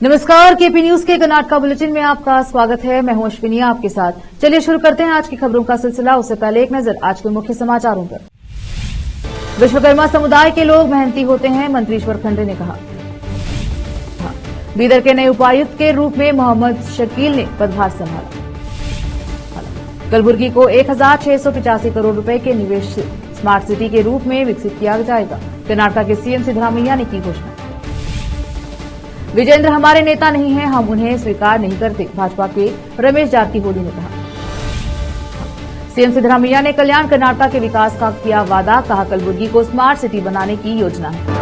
नमस्कार, KP news के Karnataka bulletin में आपका स्वागत है। मैं हूं अश्विनी आपके साथ। चलिए शुरू करते हैं आज की खबरों का सिलसिला। उससे पहले एक नजर आज के मुख्य समाचारों पर। विश्वकर्मा समुदाय के लोग मेहनती होते हैं, मंत्री ईश्वर खंडे ने कहा। बीदर के नए उपायुक्त के रूप में मोहम्मद शकील ने पदभार संभाला। कलबुर्गी को 1685 करोड़ रुपए के निवेश से स्मार्ट सिटी के रूप में विकसित किया जाएगा, कर्नाटक के सीएम सिद्धरामैया ने की घोषणा। विजेंद्र हमारे नेता नहीं हैं, हम उन्हें स्वीकार नहीं करते, भाजपा के रमेश जारकीहोली ने कहा। सीएम सिद्धरामैया ने कल्याण कर्नाटक के विकास का किया वादा, कहा कलबुर्गी को स्मार्ट सिटी बनाने की योजना है।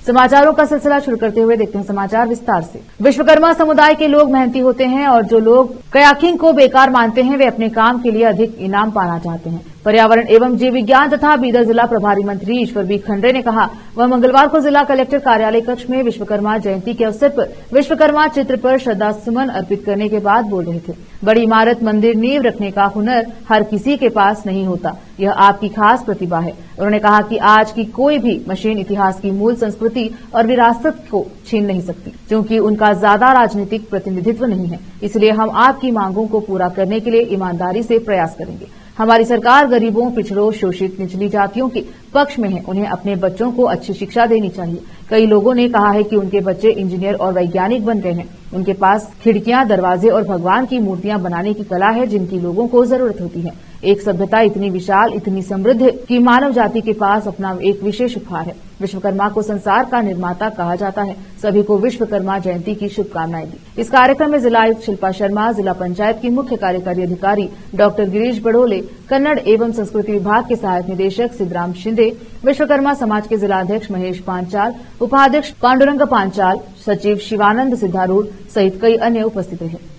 समाचारों का सिलसिला शुरू करते हुए देखते हैं समाचार विस्तार से। विश्वकर्मा समुदाय के लोग मेहनती होते हैं और जो लोग कयाकिंग को बेकार मानते हैं वे अपने काम के लिए अधिक इनाम पाना चाहते हैं। पर्यावरण एवं जीव विज्ञान तथा बीदर जिला प्रभारी मंत्री ईश्वर बी खंडे ने कहा, वह मंगलवार को जिला कलेक्टर कार्यालय कक्ष में विश्वकर्मा जयंती के अवसर पर विश्वकर्मा चित्र पर श्रद्धा सुमन अर्पित करने के बाद बोल रहे थे। बड़ी इमारत, मंदिर, नींव रखने का हुनर हर किसी के पास नहीं होता, यह आपकी खास प्रतिभा है। उन्होंने कहा कि आज की कोई भी मशीन इतिहास की मूल संस्कृति और विरासत को छीन नहीं सकती, क्योंकि उनका ज्यादा राजनीतिक प्रतिनिधित्व नहीं है। इसलिए हम आपकी मांगों को पूरा करने के लिए ईमानदारी से प्रयास करेंगे। हमारी सरकार गरीबों, पिछड़ों, शोषित, निचली जातियों के पक्ष में है। उन्हें अपने बच्चों को अच्छी शिक्षा देनी चाहिए। कई लोगों ने कहा है कि उनके बच्चे इंजीनियर और वैज्ञानिक बन गए हैं। उनके पास खिड़कियां, दरवाजे और भगवान की मूर्तियां बनाने की कला है, जिनकी लोगों को जरूरत होती है। एक सभ्यता इतनी विशाल, इतनी समृद्ध कि मानव जाति के पास अपना एक विशेष उपहार है। विश्वकर्मा को संसार का निर्माता कहा जाता है। सभी को विश्वकर्मा जयंती की शुभकामनाएं दी। इस कार्यक्रम में जिला आयुक्त शिल्पा शर्मा, जिला पंचायत की मुख्य कार्यकारी अधिकारी डॉक्टर गिरीश बड़ोले, कन्नड़ एवं संस्कृति विभाग के सहायक निदेशक सिद्धराम शिंदे, विश्वकर्मा समाज के जिलाध्यक्ष महेश पांचाल, उपाध्यक्ष पांडुरंग पांचाल, सचिव शिवानंद सिद्धारूढ़ सहित कई अन्य उपस्थित रहे।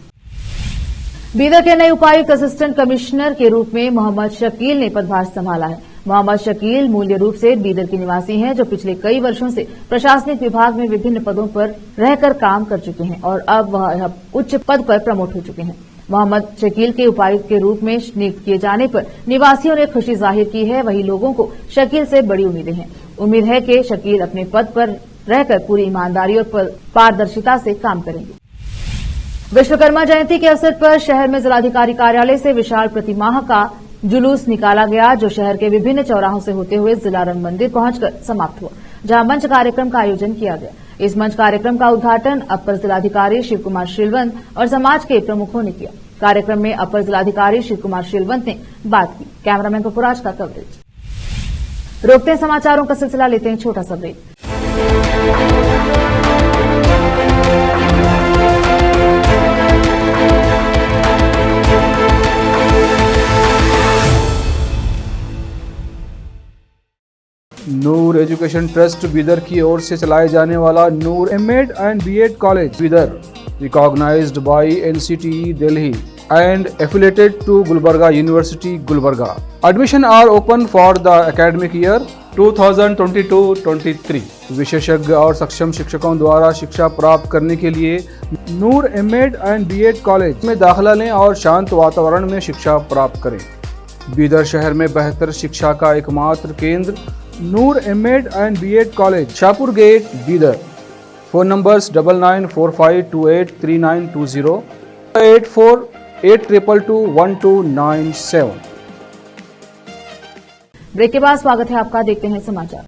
बीदर के नए उपायुक्त असिस्टेंट कमिश्नर के रूप में मोहम्मद शकील ने पदभार संभाला है। मोहम्मद शकील मूल्य रूप से बीदर के निवासी हैं, जो पिछले कई वर्षों से प्रशासनिक विभाग में विभिन्न पदों पर रहकर काम कर चुके हैं और अब वह उच्च पद पर प्रमोट हो चुके हैं। मोहम्मद शकील के उपायुक्त के रूप में नियुक्त किए जाने पर निवासियों ने खुशी जाहिर की है। वहीं लोगों को शकील से बड़ी उम्मीदें हैं। उम्मीद है कि शकील अपने पद पर रहकर पूरी ईमानदारी और पारदर्शिता से काम करेंगे। विश्वकर्मा जयंती के अवसर पर शहर में जिलाधिकारी कार्यालय से विशाल प्रतिमा का जुलूस निकाला गया, जो शहर के विभिन्न चौराहों से होते हुए जिला रंग मंदिर पहुंचकर समाप्त हुआ, जहां मंच कार्यक्रम का आयोजन किया गया। इस मंच कार्यक्रम का उद्घाटन अपर जिलाधिकारी शिव कुमार शिलवंत और समाज के प्रमुखों ने किया। कार्यक्रम में अपर जिलाधिकारी शिव कुमार शिलवंत ने बात की। कैमरामैन पपुराज का कवरेज। रोकते हैं समाचारों का सिलसिला, लेते हैं छोटा सा break. Noor education trust Bidar की ओर से चलाए जाने वाला Noor MEd and BEd college Bidar, recognized by NCTE Delhi and affiliated to Gulbarga University, Gulbarga. Admission are open for the academic year 2022-23. विशेषज्ञ और सक्षम शिक्षकों द्वारा शिक्षा प्राप्त करने के लिए नूर एमएड एंड बीएड कॉलेज में दाखिला लें और शांत वातावरण में शिक्षा प्राप्त करें। बीदर शहर में बेहतर शिक्षा का एकमात्र केंद्र Noor MEd and BEd college, Shahpur gate, Bidar. Phone numbers 9945283920, 8482221297। Break के बाद स्वागत है आपका। देखते हैं समाचार।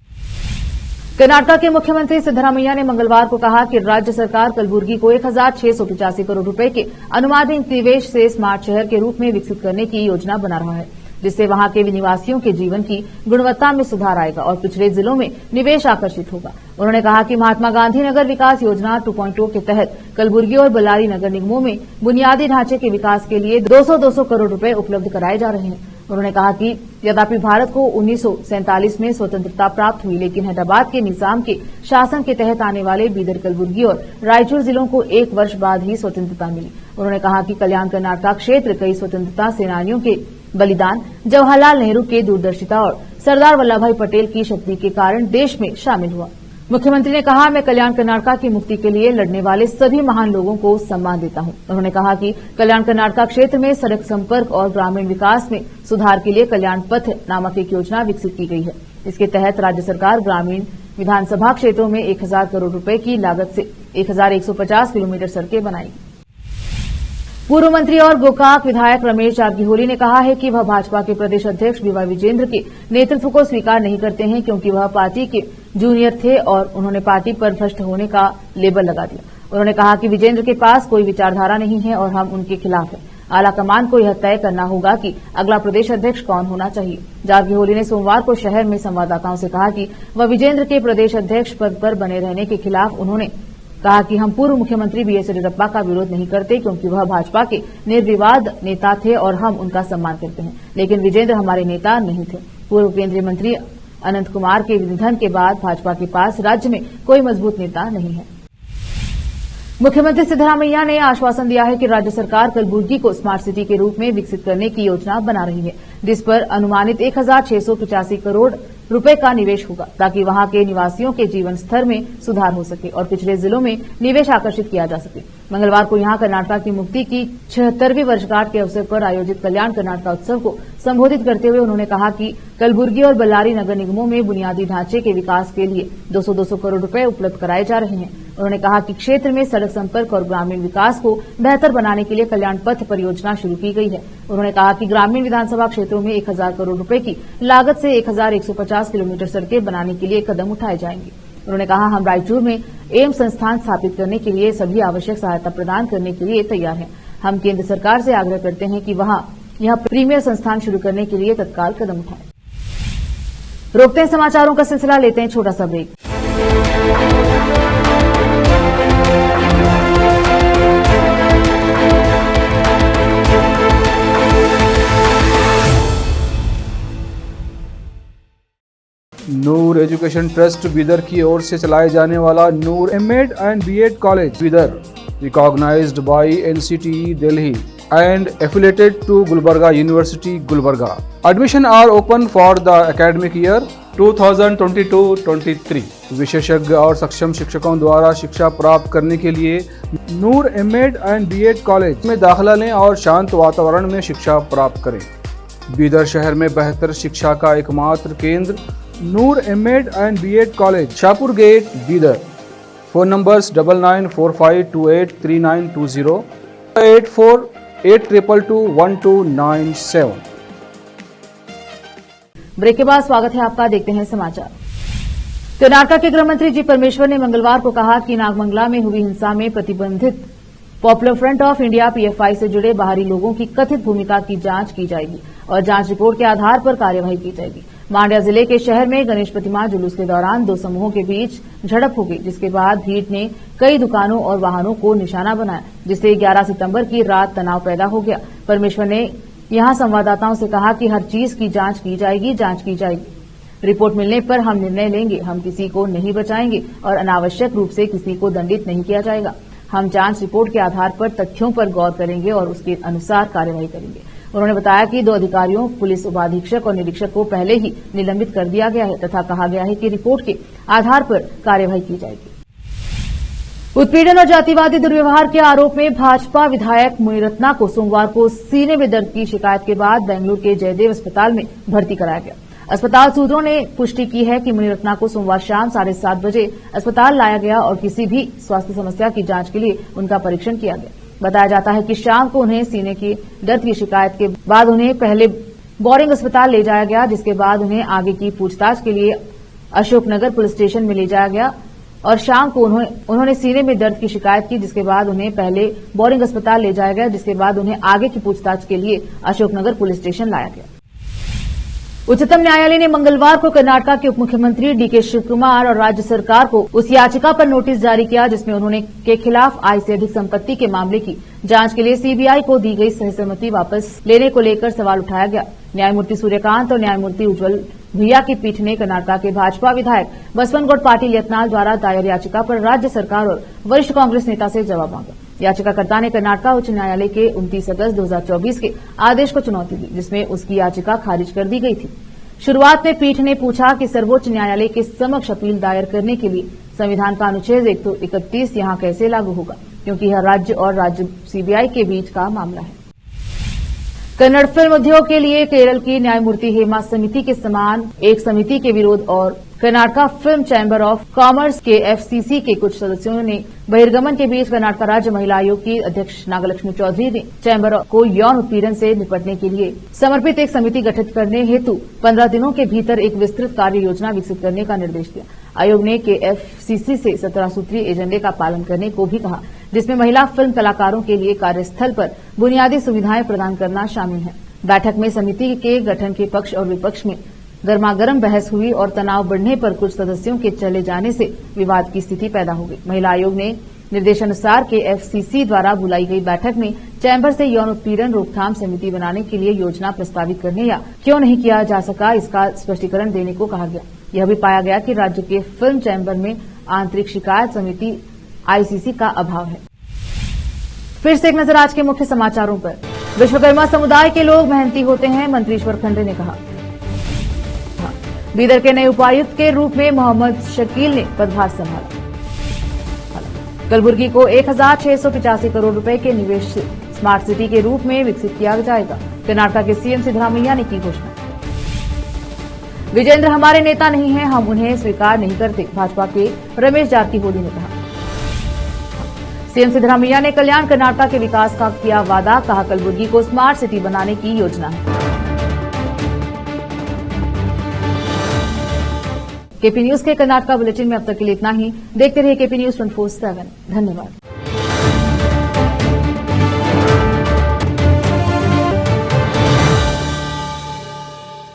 कर्नाटक के मुख्यमंत्री सिद्धरामैया ने मंगलवार को कहा कि राज्य सरकार कलबुर्गी को 1685 करोड़ रुपए के अनुमानित निवेश से स्मार्ट शहर के रूप में विकसित करने की योजना बना रहा है, जिससे वहां के निवासियों के जीवन की गुणवत्ता में सुधार आएगा और पिछड़े जिलों में निवेश आकर्षित होगा। उन्होंने कहा कि महात्मा गांधी नगर विकास योजना 2.0 के तहत कलबुर्गी और बल्लारी नगर निगमों में बुनियादी ढांचे के विकास के लिए 200 करोड़ रुपए उपलब्ध कराए जा रहे हैं। उन्होंने कहा कि यद्यपि भारत को 1947 में स्वतंत्रता प्राप्त हुई, लेकिन हैदराबाद के निजाम के शासन के तहत आने वाले बीदर, कलबुर्गी और रायचूर जिलों को 1 वर्ष बाद ही स्वतंत्रता मिली। उन्होंने कहा कि कल्याण कर्नाटक क्षेत्र कई स्वतंत्रता सेनानियों के बलिदान, जवाहरलाल नेहरू के दूरदर्शिता और सरदार वल्लभ भाई पटेल की शक्ति के कारण देश में शामिल हुआ। मुख्यमंत्री ने कहा, मैं कल्याण कर्नाटक की मुक्ति के लिए लड़ने वाले सभी महान लोगों को सम्मान देता हूं। उन्होंने कहा कि कल्याण कर्नाटक क्षेत्र में सड़क संपर्क और ग्रामीण विकास में सुधार के लिए कल्याण पथ नामक एक योजना विकसित की गई है। इसके तहत राज्य सरकार ग्रामीण विधानसभा क्षेत्रों में 1000 करोड़ रुपए की लागत से 1150 किलोमीटर सड़कें बनाएगी। पूर्व मंत्री और गोकाक विधायक रमेश जारकीहोली ने कहा है कि वह भाजपा के प्रदेश अध्यक्ष बीवाई विजेंद्र के नेतृत्व को स्वीकार नहीं करते हैं, क्योंकि वह पार्टी के जूनियर थे और उन्होंने पार्टी पर भ्रष्ट होने का लेबल लगा दिया। उन्होंने कहा कि विजेंद्र के पास कोई विचारधारा नहीं है और हम उनके खिलाफ हैं। आलाकमान को यह तय करना होगा कि अगला प्रदेश अध्यक्ष कौन होना चाहिए। जारकीहोली ने सोमवार को शहर में संवाददाताओं से कहा कि वह विजेंद्र के प्रदेश अध्यक्ष पद पर बने रहने के खिलाफ। उन्होंने कहा कि हम पूर्व मुख्यमंत्री बीएस येदियुरप्पा का विरोध नहीं करते, क्योंकि वह भाजपा के निर्विवाद नेता थे और हम उनका सम्मान करते हैं, लेकिन विजेंद्र हमारे नेता नहीं थे। पूर्व केंद्रीय मंत्री अनंत कुमार के निधन के बाद भाजपा के पास राज्य में कोई मजबूत नेता नहीं है। मुख्यमंत्री सिद्धरामैया ने आश्वासन दिया है कि राज्य सरकार कलबुर्गी को स्मार्ट सिटी के रूप में विकसित करने की योजना बना रही है, जिस पर अनुमानित 1685 करोड़ रुपए का निवेश होगा, ताकि वहां के निवासियों के जीवन स्तर में सुधार हो सके और पिछड़े जिलों में निवेश आकर्षित किया जा सके। मंगलवार को यहां कर्नाटक की मुक्ति की 76वीं वर्षगांठ के अवसर पर आयोजित कल्याण कर्नाटक उत्सव को संबोधित करते हुए उन्होंने कहा कि कलबुर्गी और बल्लारी नगर निगमों में बुनियादी ढांचे के विकास के लिए 200 करोड़ रुपए उपलब्ध कराए जा रहे हैं। उन्होंने कहा कि क्षेत्र में सड़क संपर्क और ग्रामीण विकास को बेहतर बनाने के लिए कल्याण पथ परियोजना शुरू की गई है। उन्होंने कहा कि ग्रामीण विधानसभा क्षेत्रों में 1000 करोड़ रुपए की लागत से 1150 किलोमीटर सड़कें बनाने के लिए कदम उठाए जाएंगे। उन्होंने कहा, हम रायचूर में एम्स संस्थान स्थापित करने के लिए सभी आवश्यक सहायता प्रदान करने के लिए तैयार हैं। हम केंद्र सरकार से आग्रह करते हैं कि वहां यह प्रीमियर संस्थान शुरू करने के लिए तत्काल कदम उठाएं। रोकते हैं समाचारों का सिलसिला, लेते हैं छोटा सा break. Noor education trust Bidar की ओर से चलाए जाने वाला Noor MEd and BEd college Bidar, recognized by NCTE Delhi and affiliated to Gulbarga University, Gulbarga. Admission are open for the academic year 2022-23. विशेषज्ञ और सक्षम शिक्षकों द्वारा शिक्षा प्राप्त करने के लिए नूर एमएड एंड बीएड कॉलेज में दाखिला लें और शांत वातावरण में शिक्षा प्राप्त करें। बीदर शहर में बेहतर शिक्षा का एकमात्र केंद्र Noor MEd and BEd college, Shahpur gate, Bidar. Phone numbers 9945283920 8482221297। Break के बाद स्वागत है आपका, देखते हैं समाचार। कर्नाटक के गृह मंत्री जी परमेश्वर ने मंगलवार को कहा कि नागमंगला में हुई हिंसा में प्रतिबंधित popular front of India PFI से जुड़े बाहरी लोगों की कथित भूमिका की जांच की जाएगी और जांच रिपोर्ट के आधार पर कार्यवाही की जाएगी। मांड्या जिले के शहर में गणेश प्रतिमा जुलूस के दौरान दो समूहों के बीच झड़प हो गई, जिसके बाद भीड़ ने कई दुकानों और वाहनों को निशाना बनाया, जिससे 11 सितंबर की रात तनाव पैदा हो गया। परमेश्वर ने यहां संवाददाताओं से कहा कि हर चीज की जांच की जाएगी। रिपोर्ट मिलने पर हम निर्णय लेंगे। हम किसी को नहीं बचाएंगे और अनावश्यक रूप से किसी को दंडित नहीं किया जाएगा। हम जांच रिपोर्ट के आधार पर तथ्यों पर गौर करेंगे और उसके अनुसार कार्यवाही करेंगे। उन्होंने बताया कि 2 अधिकारियों, पुलिस उपाधीक्षक और निरीक्षक को पहले ही निलंबित कर दिया गया है तथा कहा गया है कि रिपोर्ट के आधार पर कार्यवाही की जाएगी। उत्पीड़न और जातिवादी दुर्व्यवहार के आरोप में भाजपा विधायक मुनिरत्ना को सोमवार को सीने में दर्द की शिकायत के बाद बेंगलुरु के जयदेव अस्पताल में भर्ती कराया गया। अस्पताल सूत्रों ने पुष्टि की है कि मुनिरत्ना को सोमवार शाम 7:30 बजे अस्पताल लाया गया और किसी भी स्वास्थ्य समस्या की जांच के लिए उनका परीक्षण किया गया। बताया जाता है कि शाम को उन्हें सीने की दर्द की शिकायत के बाद उन्हें पहले बोरिंग अस्पताल ले जाया गया, जिसके बाद उन्हें आगे की पूछताछ के लिए अशोकनगर पुलिस स्टेशन में ले जाया गया और शाम को उन्होंने सीने में दर्द की शिकायत की, जिसके बाद उन्हें पहले बोरिंग अस्पताल ले जाया गया, जिसके बाद उन्हें आगे की पूछताछ के लिए अशोकनगर पुलिस स्टेशन लाया गया। उच्चतम न्यायालय ने मंगलवार को कर्नाटक के उप मुख्यमंत्री डीके शिवकुमार और राज्य सरकार को उस याचिका पर नोटिस जारी किया जिसमें उन्होंने के खिलाफ आय से अधिक संपत्ति के मामले की जांच के लिए सीबीआई को दी गई सहमति वापस लेने को लेकर सवाल उठाया गया। न्यायमूर्ति सूर्यकांत और न्यायमूर्ति उज्जवल भुइया की पीठ ने कर्नाटक के भाजपा विधायक बसवनगौड़ पाटिल यत्नाल द्वारा दायर याचिका पर राज्य सरकार और वरिष्ठ कांग्रेस नेता से जवाब मांगा। याचिकाकर्ता ने कर्नाटक उच्च न्यायालय के 29 अगस्त 2024 के आदेश को चुनौती दी, जिसमें उसकी याचिका खारिज कर दी गई थी। शुरुआत में पीठ ने पूछा कि सर्वोच्च न्यायालय के समक्ष अपील दायर करने के लिए संविधान का अनुच्छेद 131 यहां कैसे लागू होगा, क्योंकि यह राज्य और राज्य सीबीआई के बीच का मामला है। कन्नड़ फिल्म उद्योग के लिए केरल की न्यायमूर्ति हेमा समिति के समान एक समिति के विरोध और Karnataka film chamber of commerce के एफसीसी के कुछ सदस्यों ने बहिर्गमन के बीच कर्नाटका राज्य महिला आयोग की अध्यक्ष नागलक्ष्मी चौधरी ने चैम्बर को यौन उत्पीड़न से निपटने के लिए समर्पित एक समिति गठित करने हेतु 15 दिनों के भीतर एक विस्तृत कार्य योजना विकसित करने का निर्देश दिया। आयोग ने केएफसीसी से 17 सूत्रीय एजेंडे का पालन करने को भी कहा, जिसमें महिला फिल्म कलाकारों के लिए कार्यस्थल पर बुनियादी सुविधाएं प्रदान करना शामिल है। बैठक में समिति के गठन के पक्ष और विपक्ष में गर्मागर्म बहस हुई और तनाव बढ़ने पर कुछ सदस्यों के चले जाने से विवाद की स्थिति पैदा हो गई। महिला आयोग ने निर्देशानुसार केएफसीसी द्वारा बुलाई गई बैठक में चैम्बर से यौन उत्पीड़न रोकथाम समिति बनाने के लिए योजना प्रस्तावित करने या क्यों नहीं किया जा सका, इसका स्पष्टीकरण देने को कहा गया। यह भी पाया गया कि राज्य के फिल्म चैम्बर में आंतरिक शिकायत समिति आईसीसी का अभाव है। फिर से एक नजर आज के मुख्य समाचारों पर। विश्वकर्मा समुदाय के लोग मेहनती होते हैं, मंत्री ईश्वर खंडे ने कहा। बीदर के नए उपायुक्त के रूप में मोहम्मद शकील ने पदभार संभाला। कलबुर्गी को 1685 करोड़ रुपए के निवेश से स्मार्ट सिटी के रूप में विकसित किया जाएगा, कर्नाटक के सीएम सिद्धरामैया ने की घोषणा। विजेंद्र हमारे नेता नहीं हैं, हम उन्हें स्वीकार नहीं करते, भाजपा के रमेश जारकीहोली ने कहा। सीएम सिद्धरामैया ने कल्याण कर्नाटक के विकास का किया वादा, कहा कलबुर्गी को स्मार्ट सिटी बनाने की योजना है। केपी न्यूज के कर्नाटका बुलेटिन में अब तक के लिए इतना ही। देखते रहिए केपी न्यूज 24/7। धन्यवाद।